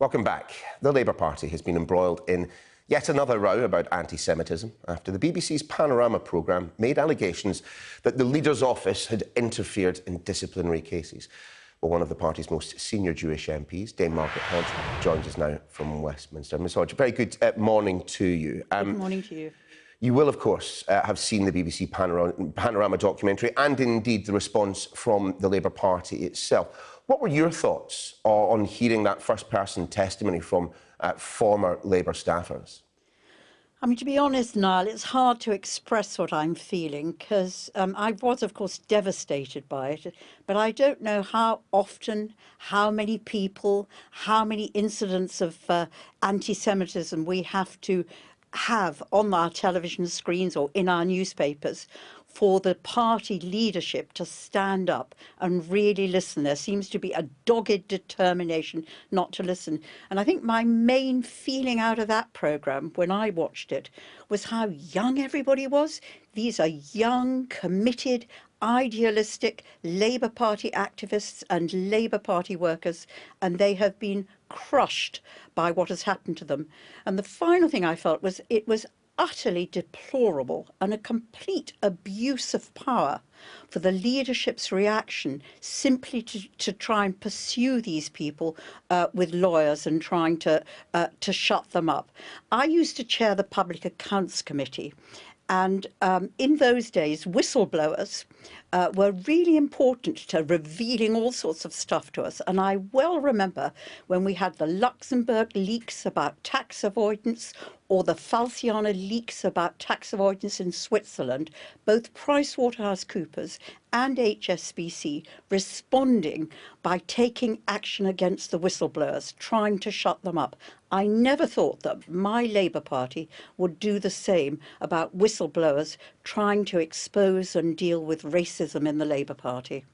Welcome back. The Labour Party has been embroiled in yet another row about anti-Semitism after the BBC's Panorama programme made allegations that the leader's office had interfered in disciplinary cases. Well, one of the party's most senior Jewish MPs, Dame Margaret Hodge, joins us now from Westminster. Ms Hodge, very good morning to you. Good morning to you. You will, of course, have seen the BBC Panorama documentary and indeed the response from the Labour Party itself. What were your thoughts on hearing that first-person testimony from former Labour staffers? I mean, to be honest, Niall, it's hard to express what I'm feeling because I was, of course, devastated by it. But I don't know how often, how many people, how many incidents of anti-Semitism we have to have on our television screens or in our newspapers for the party leadership to stand up and really listen. There seems to be a dogged determination not to listen. And I think my main feeling out of that programme when I watched it was how young everybody was. These are young, committed, idealistic Labour Party activists and Labour Party workers, and they have been crushed by what has happened to them. And the final thing I felt was it was utterly deplorable and a complete abuse of power for the leadership's reaction simply to try and pursue these people with lawyers and trying to shut them up. I used to chair the Public Accounts Committee. And in those days, whistleblowers were really important to revealing all sorts of stuff to us. And I well remember when we had the Luxembourg leaks about tax avoidance or the Falciana leaks about tax avoidance in Switzerland, both PricewaterhouseCoopers and HSBC responding by taking action against the whistleblowers, trying to shut them up. I never thought that my Labour Party would do the same about whistleblowers trying to expose and deal with racism in the Labour Party.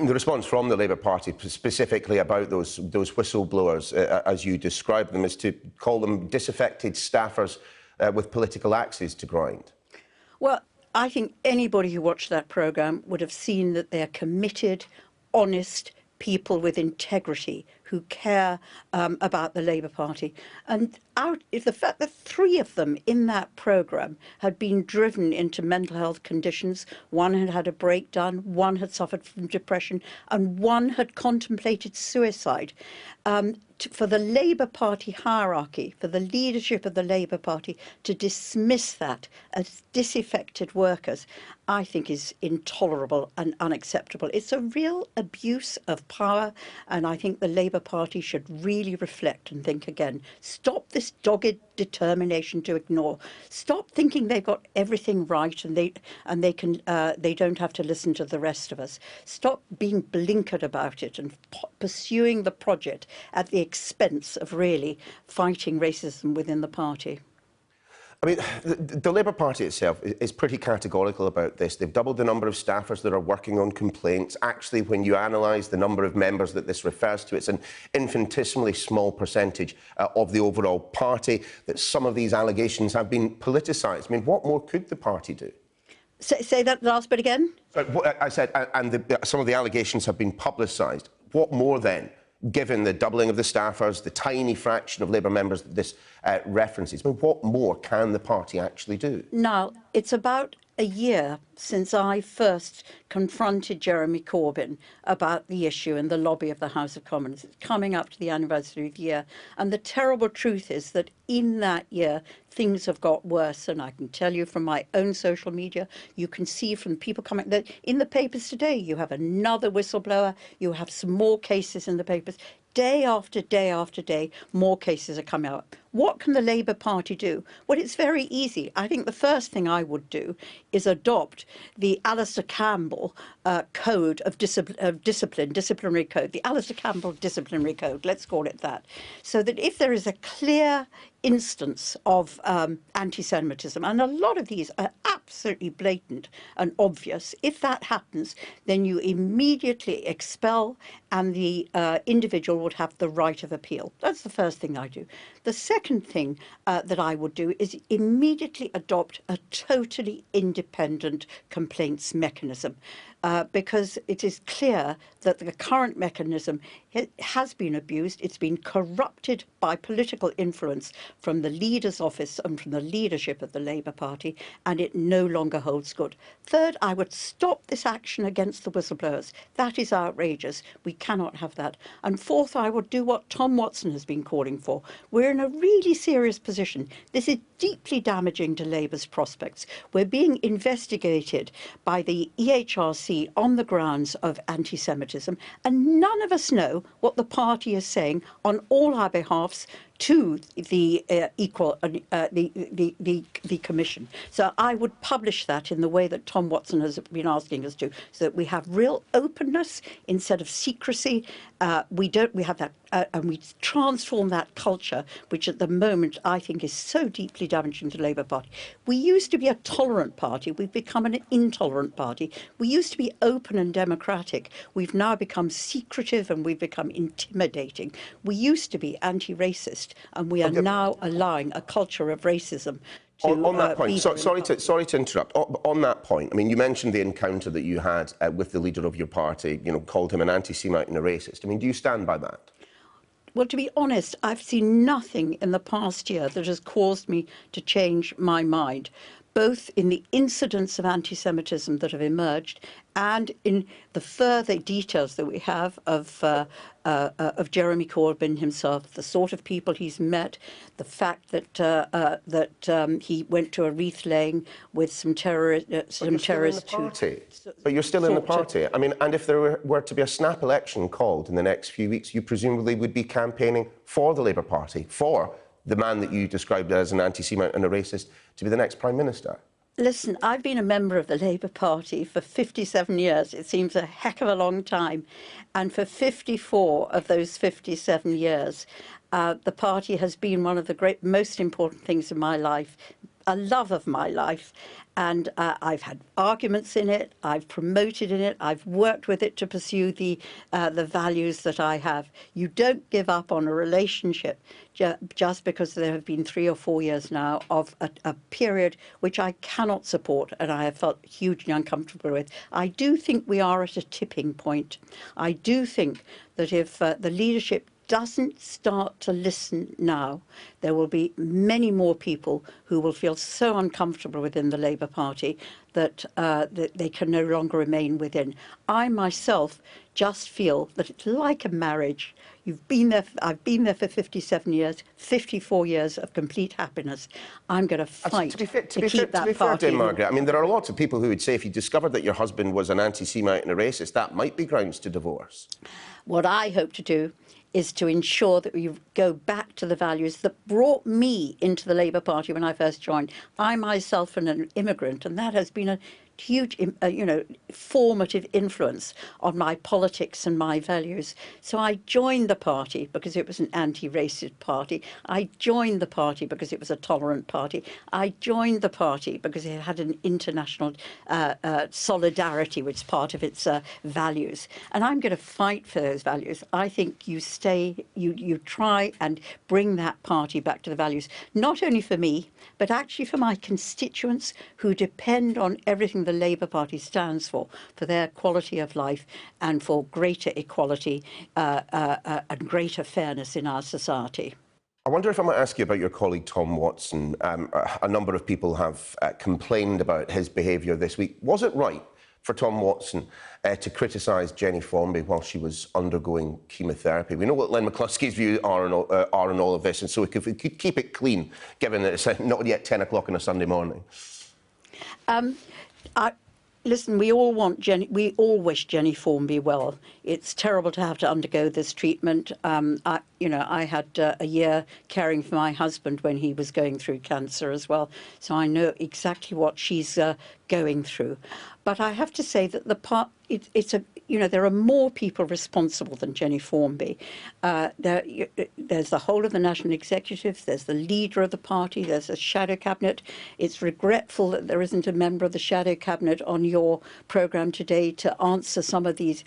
The response from the Labour Party, specifically about those whistleblowers, as you described them, is to call them disaffected staffers with political axes to grind. Well, I think anybody who watched that programme would have seen that they're committed, honest people with integrity who care about the Labour Party. And the fact that 3 of them in that programme had been driven into mental health conditions, one had had a breakdown, one had suffered from depression, and one had contemplated suicide. For the Labour Party hierarchy, for the leadership of the Labour Party to dismiss that as disaffected workers, I think is intolerable and unacceptable. It's a real abuse of power, and I think the Labour Party should really reflect and think again. Stop this dogged determination to ignore. Stop thinking they've got everything right and they don't have to listen to the rest of us. Stop being blinkered about it and pursuing the project at the expense of really fighting racism within the party. I mean, the Labour Party itself is pretty categorical about this. They've doubled the number of staffers that are working on complaints. Actually, when you analyse the number of members that this refers to, it's an infinitesimally small percentage of the overall party, that some of these allegations have been politicised. I mean, what more could the party do? Say that last bit again? I said, some of the allegations have been publicised. What more then? Given the doubling of the staffers, the tiny fraction of Labour members that this references, I mean, what more can the party actually do? Now, it's about a year since I first confronted Jeremy Corbyn about the issue in the lobby of the House of Commons. It's coming up to the anniversary of the year. And the terrible truth is that in that year, things have got worse. And I can tell you from my own social media, you can see from people coming, that in the papers today, you have another whistleblower, you have some more cases in the papers. Day after day after day, more cases are coming out. What can the Labour Party do? Well, it's very easy. I think the first thing I would do is adopt the Alistair Campbell code of disciplinary code, the Alistair Campbell disciplinary code, let's call it that, so that if there is a clear instance of anti-Semitism, and a lot of these are absolutely blatant and obvious, if that happens, then you immediately expel and the individual would have the right of appeal. That's the first thing I do. The second thing that I would do is immediately adopt a totally independent complaints mechanism. because it is clear that the current mechanism has been abused. It's been corrupted by political influence from the leader's office and from the leadership of the Labour Party, and it no longer holds good. Third, I would stop this action against the whistleblowers. That is outrageous. We cannot have that. And fourth, I would do what Tom Watson has been calling for. We're in a really serious position. This is deeply damaging to Labour's prospects. We're being investigated by the EHRC on the grounds of anti-Semitism, and none of us know what the party is saying on all our behalfs to the the commission. So I would publish that in the way that Tom Watson has been asking us to, so that we have real openness instead of secrecy. We have that, and we transform that culture, which at the moment I think is so deeply damaging to the Labour Party. We used to be a tolerant party. We've become an intolerant party. We used to be open and democratic. We've now become secretive, and we've become intimidating. We used to be anti-racist, and we are now allowing a culture of racism to on that point, sorry to interrupt. On that point, I mean, you mentioned the encounter that you had with the leader of your party, you know, called him an anti-Semite and a racist. I mean, do you stand by that? Well, to be honest, I've seen nothing in the past year that has caused me to change my mind, both in the incidents of anti-Semitism that have emerged and in the further details that we have of Jeremy Corbyn himself, the sort of people he's met, the fact that he went to a wreath laying with some terrorists. But you're still in the party. I mean, and if there were to be a snap election called in the next few weeks, you presumably would be campaigning for the Labour Party, for the man that you described as an anti-Semite and a racist to be the next Prime Minister. Listen, I've been a member of the Labour Party for 57 years. It seems a heck of a long time. And for 54 of those 57 years, the party has been one of the most important things in my life, a love of my life. And I've had arguments in it, I've promoted in it, I've worked with it to pursue the values that I have. You don't give up on a relationship just because there have been 3 or 4 years now of a period which I cannot support and I have felt hugely uncomfortable with. I do think we are at a tipping point. I do think that if the leadership doesn't start to listen now, there will be many more people who will feel so uncomfortable within the Labour Party that they can no longer remain within. I myself just feel that it's like a marriage. You've been there. I've been there for 57 years, 54 years of complete happiness. I'm going to fight to keep that party. Dame Margaret, I mean, there are lots of people who would say if you discovered that your husband was an anti-Semite and a racist, that might be grounds to divorce. What I hope to do is to ensure that we go back to the values that brought me into the Labour Party when I first joined. I myself am an immigrant, and that has been a huge, formative influence on my politics and my values. So I joined the party because it was an anti-racist party. I joined the party because it was a tolerant party. I joined the party because it had an international solidarity, which is part of its values. And I'm going to fight for those values. I think you try and bring that party back to the values, not only for me, but actually for my constituents who depend on everything the Labour Party stands for their quality of life and for greater equality and greater fairness in our society. I wonder if I might ask you about your colleague Tom Watson. A number of people have complained about his behaviour this week. Was it right for Tom Watson to criticise Jenny Formby while she was undergoing chemotherapy? We know what Len McCluskey's views are on all of this, and so if we could keep it clean, given that it's not yet 10 o'clock on a Sunday morning. Listen, we all wish Jenny Formby well. It's terrible to have to undergo this treatment. I had a year caring for my husband when he was going through cancer as well, so I know exactly what she's going through. But I have to say that there are more people responsible than Jenny Formby. There's the whole of the National Executive, there's the leader of the party, there's a shadow cabinet. It's regretful that there isn't a member of the shadow cabinet on your programme today to answer some of these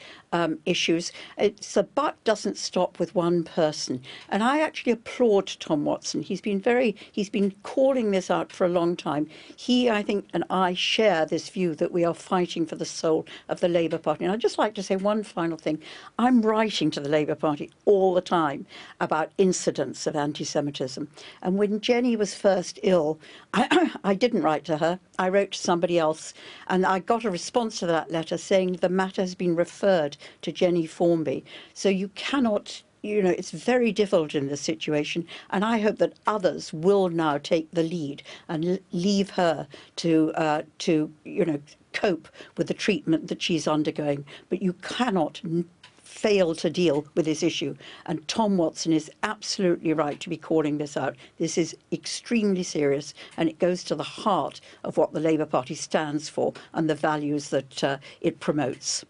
issues. The buck doesn't stop with one person. And I actually applaud Tom Watson. He's been calling this out for a long time. He, I think, and I share share this view that we are fighting for the soul of the Labour Party. And I'd just like to say one final thing. I'm writing to the Labour Party all the time about incidents of anti-Semitism. And when Jenny was first ill, I didn't write to her. I wrote to somebody else. And I got a response to that letter saying the matter has been referred to Jenny Formby. So you cannot... it's very difficult in this situation, and I hope that others will now take the lead and leave her to cope with the treatment that she's undergoing. But you cannot fail to deal with this issue. And Tom Watson is absolutely right to be calling this out. This is extremely serious, and it goes to the heart of what the Labour Party stands for and the values that it promotes.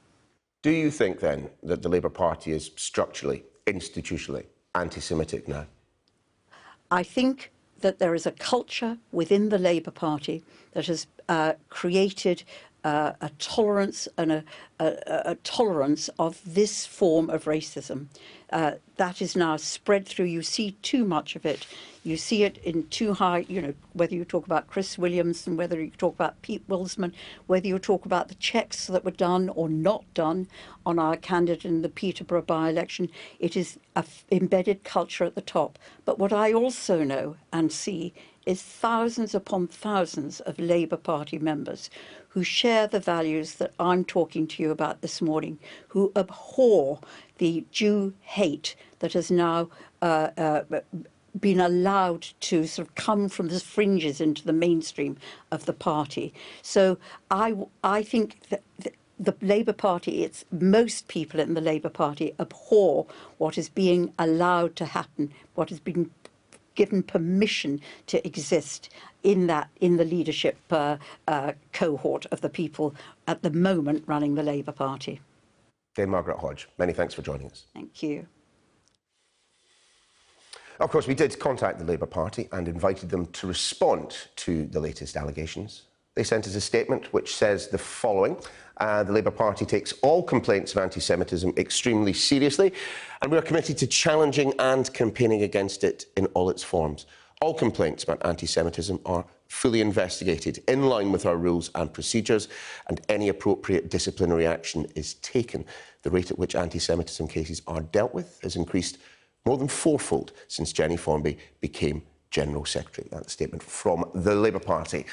Do you think, then, that the Labour Party is structurally, institutionally anti-Semitic now? I think that there is a culture within the Labour Party that has created a tolerance and a tolerance of this form of racism. That is now spread through. You see too much of it. You see it in too high, whether you talk about Chris Williamson, whether you talk about Pete Wilsman, whether you talk about the checks that were done or not done on our candidate in the Peterborough by-election. It is an embedded culture at the top. But what I also know and see is thousands upon thousands of Labour Party members who share the values that I'm talking to you about this morning, who abhor the Jew hate that has now been allowed to sort of come from the fringes into the mainstream of the party. So I think that the Labour Party, it's most people in the Labour Party abhor what is being allowed to happen, what has been given permission to exist in the leadership cohort of the people at the moment running the Labour Party. Dame Margaret Hodge, many thanks for joining us. Thank you. Of course, we did contact the Labour Party and invited them to respond to the latest allegations. They sent us a statement which says the following. The Labour Party takes all complaints of anti-Semitism extremely seriously, and we are committed to challenging and campaigning against it in all its forms. All complaints about anti-Semitism are fully investigated in line with our rules and procedures, and any appropriate disciplinary action is taken. The rate at which anti-Semitism cases are dealt with has increased more than fourfold since Jenny Formby became General Secretary. That's a statement from the Labour Party.